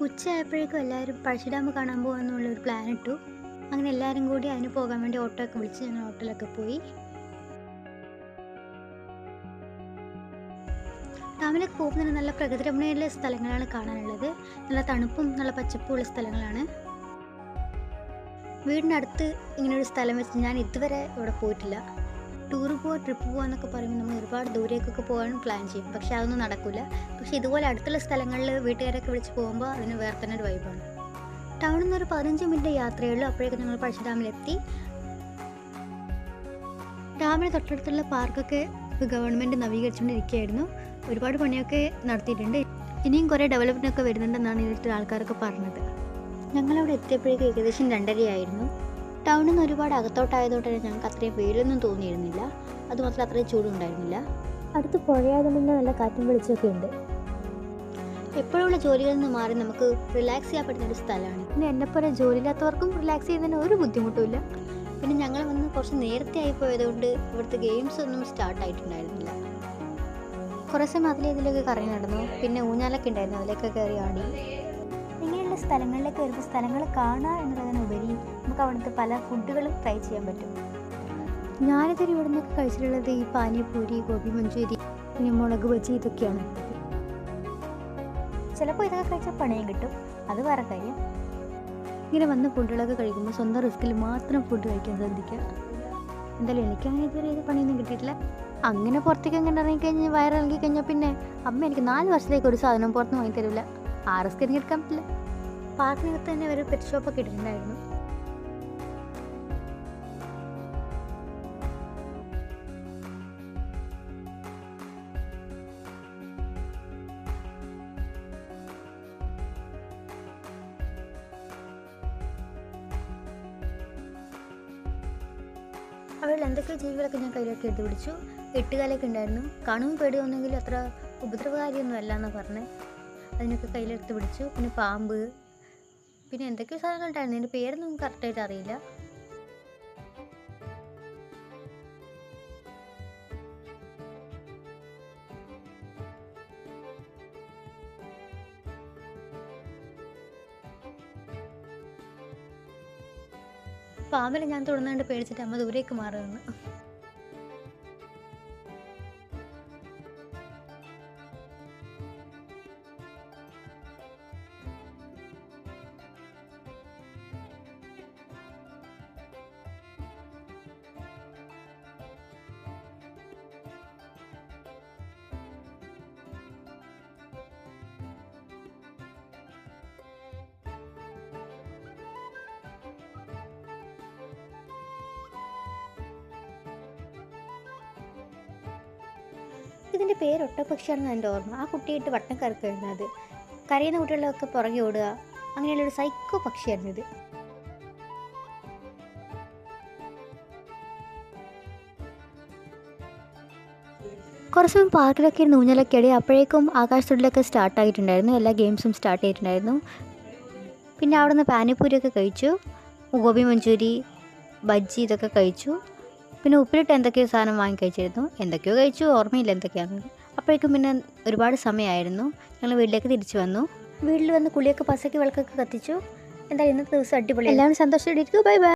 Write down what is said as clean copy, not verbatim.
ഉച്ചയായപ്പോഴേക്കും എല്ലാവരും പഴശ്ശി ഡാം കാണാൻ പോകാമെന്നുള്ളൊരു പ്ലാൻ ഇട്ടു. അങ്ങനെ എല്ലാവരും കൂടി അതിന് പോകാൻ വേണ്ടി ഓട്ടോ ഒക്കെ വിളിച്ച് ഞങ്ങൾ ഹോട്ടലൊക്കെ പോയി. ഡാമിലൊക്കെ പോകുമ്പോൾ തന്നെ നല്ല പ്രകൃതിരമണീയമുള്ള സ്ഥലങ്ങളാണ് കാണാനുള്ളത്. നല്ല തണുപ്പും നല്ല പച്ചപ്പുമുള്ള സ്ഥലങ്ങളാണ്. വീടിനടുത്ത് ഇങ്ങനൊരു സ്ഥലം വെച്ച് ഞാൻ ഇതുവരെ ഇവിടെ പോയിട്ടില്ല. ട്രിപ്പ് പോകാമെന്നൊക്കെ പറയുമ്പോൾ നമ്മൾ ഒരുപാട് ദൂരേക്കൊക്കെ പോകാൻ പ്ലാൻ ചെയ്യും, പക്ഷെ അതൊന്നും നടക്കില്ല. പക്ഷെ ഇതുപോലെ അടുത്തുള്ള സ്ഥലങ്ങളിൽ വീട്ടുകാരൊക്കെ വിളിച്ച് പോകുമ്പോൾ അതിന് വേറെ തന്നെ ഒരു വൈബാണ്. ടൗണിൽ നിന്ന് ഒരു 15 മിനിറ്റ് യാത്രയുള്ളൂ. അപ്പോഴേക്കും ഞങ്ങൾ പഴശ്ശി ഡാമിലെത്തി. ഡാമിന് തൊട്ടടുത്തുള്ള പാർക്കൊക്കെ ഗവൺമെൻറ് നവീകരിച്ചുകൊണ്ടിരിക്കുകയായിരുന്നു. ഒരുപാട് പണിയൊക്കെ നടത്തിയിട്ടുണ്ട്. ഇനിയും കുറേ ഡെവലപ്മെൻറ്റൊക്കെ വരുന്നുണ്ടെന്നാണ് ഇതിലത്തെ ആൾക്കാരൊക്കെ പറഞ്ഞത്. ഞങ്ങളവിടെ എത്തിയപ്പോഴേക്കും ഏകദേശം 2:30 ആയിരുന്നു. ടൗണിൽ നിന്ന് ഒരുപാട് അകത്തോട്ടായതുകൊണ്ട് തന്നെ ഞങ്ങൾക്ക് അത്രയും വെയിലൊന്നും തോന്നിയിരുന്നില്ല. അതുമാത്രം അത്രയും ചൂടുണ്ടായിരുന്നില്ല. അടുത്ത് പുഴയായതുകൊണ്ട് നല്ല കാറ്റും വെളിച്ചമൊക്കെ ഉണ്ട്. എപ്പോഴുള്ള ജോലികളിൽ നിന്ന് മാറി നമുക്ക് റിലാക്സ് ചെയ്യാൻ പറ്റുന്ന ഒരു സ്ഥലമാണ്. പിന്നെ എന്നെപ്പോലെ ജോലിയില്ലാത്തവർക്കും റിലാക്സ് ചെയ്യുന്നതിന് ഒരു ബുദ്ധിമുട്ടുമില്ല. പിന്നെ ഞങ്ങൾ വന്ന് കുറച്ച് നേരത്തെ ആയി പോയതുകൊണ്ട് ഇവിടുത്തെ ഗെയിംസ് ഒന്നും സ്റ്റാർട്ടായിട്ടുണ്ടായിരുന്നില്ല. കുറേ സമയം അതിലേതിലൊക്കെ കറങ്ങി നടന്നു. പിന്നെ ഊഞ്ഞാലൊക്കെ ഉണ്ടായിരുന്നു, അതിലേക്ക് കയറി ആടി. ഇങ്ങനെയുള്ള സ്ഥലങ്ങളിലേക്ക് വരുമ്പോൾ സ്ഥലങ്ങൾ കാണുക എന്നുള്ളതിനുപരി നമുക്ക് അവിടുത്തെ പല ഫുഡുകളും ട്രൈ ചെയ്യാൻ പറ്റും. ഞാനിതൊരു ഇവിടെ നിന്നൊക്കെ കഴിച്ചിട്ടുള്ളത് ഈ പാനിപൂരി, ഗോബി മഞ്ചൂരി, പിന്നെ മുളക് ബജി, ഇതൊക്കെയാണ്. ചിലപ്പോൾ ഇതൊക്കെ കഴിച്ചാൽ പണിയും കിട്ടും, അത് വേറെ കാര്യം. ഇങ്ങനെ വന്ന് ഫുഡുകളൊക്കെ കഴിക്കുമ്പോൾ സ്വന്തം റിസ്കിൽ മാത്രം ഫുഡ് കഴിക്കാൻ ശ്രദ്ധിക്കുക. എന്തായാലും എനിക്കങ്ങനെ ഇതുവരെ ഇത് പണിയൊന്നും കിട്ടിയിട്ടില്ല. അങ്ങനെ പുറത്തേക്ക് അങ്ങനെ ഇറങ്ങിക്കഴിഞ്ഞാൽ വയറിറങ്ങി കഴിഞ്ഞാൽ പിന്നെ അമ്മ എനിക്ക് 4 വർഷത്തേക്ക് ഒരു സാധനം പുറത്തുനിന്ന് വാങ്ങി തരില്ല. ആ റിസ്ക് എനിക്ക് എടുക്കാൻ പറ്റില്ല. പാർക്കിനകത്ത് തന്നെ ഒരു പെറ്റ് ഷോപ്പൊക്കെ ഇട്ടിട്ടുണ്ടായിരുന്നു. അവിടെ എന്തൊക്കെ ജീവികളൊക്കെ ഞാൻ കയ്യിലൊക്കെ എടുത്ത് പിടിച്ചു. 8 കാലൊക്കെ ഉണ്ടായിരുന്നു. കാണുമ്പോൾ പേടി തോന്നുമെങ്കിലും അത്ര ഉപദ്രവകാരിയൊന്നും അല്ല എന്നാണ് പറഞ്ഞത്. അതിനൊക്കെ കയ്യിലെടുത്ത് പിടിച്ചു. പിന്നെ പാമ്പ്, പിന്നെ എന്തൊക്കെയോ സാധനങ്ങൾ ഉണ്ടായിരുന്നു. അതിൻ്റെ പേരൊന്നും കറക്റ്റായിട്ട് അറിയില്ല. പാമ്പിനെ ഞാൻ തൊടുന്നുകൊണ്ട് പേടിച്ചിട്ട് അമ്മ ദൂരേക്ക് മാറി നിന്ന്. ഇതിൻ്റെ പേര് ഒട്ടപ്പക്ഷിയാണെന്ന് എൻ്റെ ഓർമ്മ. ആ കുട്ടിയായിട്ട് വട്ടം കറക്കുന്നത്, കരയുന്ന കുട്ടികളൊക്കെ പുറകെ ഓടുക, അങ്ങനെയുള്ളൊരു സൈക്കോ പക്ഷിയായിരുന്നു ഇത്. കുറച്ച് സമയം പാർക്കിലൊക്കെ ഇരുന്ന് ഊഞ്ഞാലൊക്കെ ആടി. അപ്പോഴേക്കും ആകാശത്തൊട്ടിലൊക്കെ സ്റ്റാർട്ടായിട്ടുണ്ടായിരുന്നു. എല്ലാ ഗെയിംസും സ്റ്റാർട്ട് ചെയ്തിട്ടുണ്ടായിരുന്നു. പിന്നെ അവിടെ നിന്ന് പാനിപ്പൂരിയൊക്കെ കഴിച്ചു, ഗോബി മഞ്ചൂരി, ബജ്ജി, ഇതൊക്കെ കഴിച്ചു. പിന്നെ ഉപ്പിലിട്ട് എന്തൊക്കെയോ സാധനം വാങ്ങി കഴിച്ചിരുന്നു. എന്തൊക്കെയോ കഴിച്ചു, ഓർമ്മയില്ല എന്തൊക്കെയാണെന്ന്. അപ്പോഴേക്കും പിന്നെ ഒരുപാട് സമയമായിരുന്നു. ഞങ്ങൾ വീട്ടിലേക്ക് തിരിച്ചു വന്നു. വീട്ടിൽ വന്ന് കുളിയൊക്കെ പസയ്ക്ക് വിളക്കൊക്കെ കത്തിച്ചു. എന്തായാലും ഇന്നത്തെ ദിവസം അടിപൊളി. എല്ലാവരും സന്തോഷമായിട്ടിരിക്കും. Bye bye.